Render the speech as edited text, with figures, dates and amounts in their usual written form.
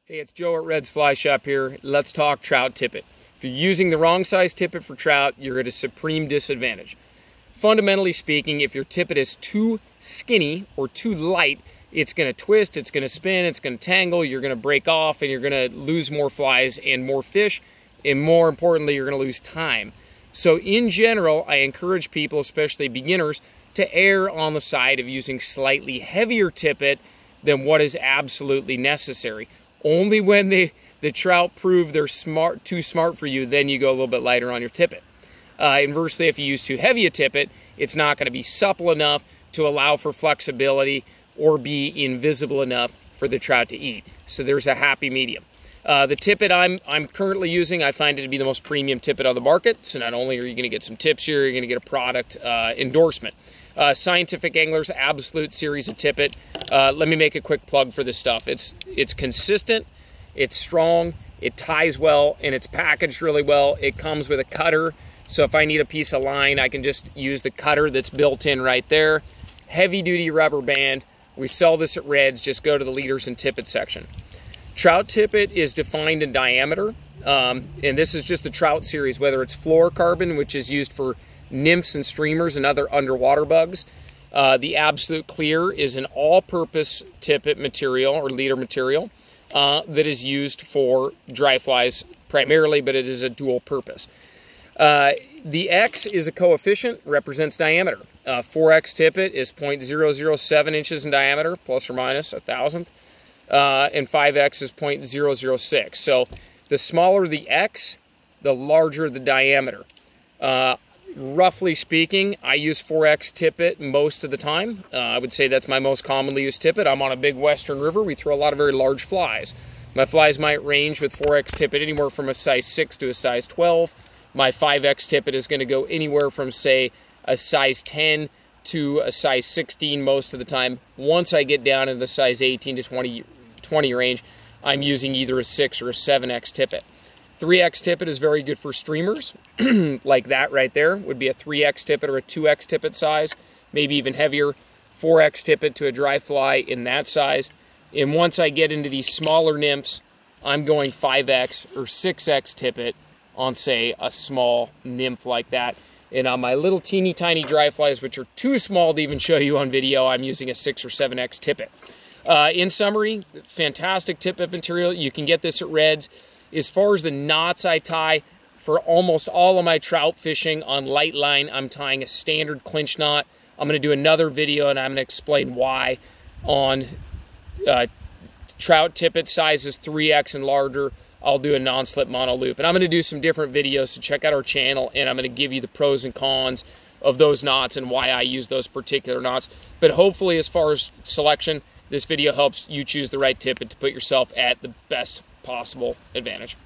Hey, it's Joe at Red's Fly Shop here. Let's talk trout tippet. If you're using the wrong size tippet for trout, you're at a supreme disadvantage. Fundamentally speaking, if your tippet is too skinny or too light, it's going to twist, it's going to spin, it's going to tangle, you're going to break off, and you're going to lose more flies and more fish, and more importantly, you're going to lose time. So in general, I encourage people, especially beginners, to err on the side of using slightly heavier tippet than what is absolutely necessary. Only when the trout prove they're too smart for you, then you go a little bit lighter on your tippet. Inversely, if you use too heavy a tippet, it's not going to be supple enough to allow for flexibility or be invisible enough for the trout to eat. So there's a happy medium. The tippet I'm currently using, I find it to be the most premium tippet on the market. So not only are you going to get some tips here, you're going to get a product endorsement. Scientific Angler's Absolute series of tippet. Let me make a quick plug for this stuff. It's consistent, it's strong, it ties well, and it's packaged really well. It comes with a cutter, so if I need a piece of line, I can just use the cutter that's built in right there. Heavy duty rubber band. We sell this at Red's. Just go to the leaders and tippet section. Trout tippet is defined in diameter, and this is just the trout series, whether it's fluorocarbon, which is used for nymphs and streamers and other underwater bugs. The Absolute Clear is an all-purpose tippet material or leader material that is used for dry flies primarily, but it is a dual purpose. The X is a coefficient, represents diameter. 4X tippet is 0.007 inches in diameter, plus or minus a thousandth, and 5X is 0.006. So the smaller the X, the larger the diameter. Roughly speaking, I use 4X tippet most of the time. I would say that's my most commonly used tippet. I'm on a big western river. We throw a lot of very large flies. My flies might range with 4X tippet anywhere from a size 6 to a size 12. My 5X tippet is going to go anywhere from, say, a size 10 to a size 16 most of the time. Once I get down into the size 18 to 20 range, I'm using either a 6 or a 7X tippet. 3X tippet is very good for streamers, like that right there would be a 3X tippet or a 2X tippet size, maybe even heavier. 4X tippet to a dry fly in that size. And once I get into these smaller nymphs, I'm going 5X or 6X tippet on, say, a small nymph like that. And on my little teeny tiny dry flies, which are too small to even show you on video, I'm using a 6 or 7X tippet. In summary, fantastic tippet material. You can get this at Red's. As far as the knots I tie, for almost all of my trout fishing on light line, I'm tying a standard clinch knot. I'm going to do another video and I'm going to explain why on trout tippet sizes 3X and larger. I'll do a non-slip mono loop. And I'm going to do some different videos, so check out our channel, and I'm going to give you the pros and cons of those knots and why I use those particular knots. But hopefully, as far as selection, this video helps you choose the right tippet to put yourself at the best possible advantage.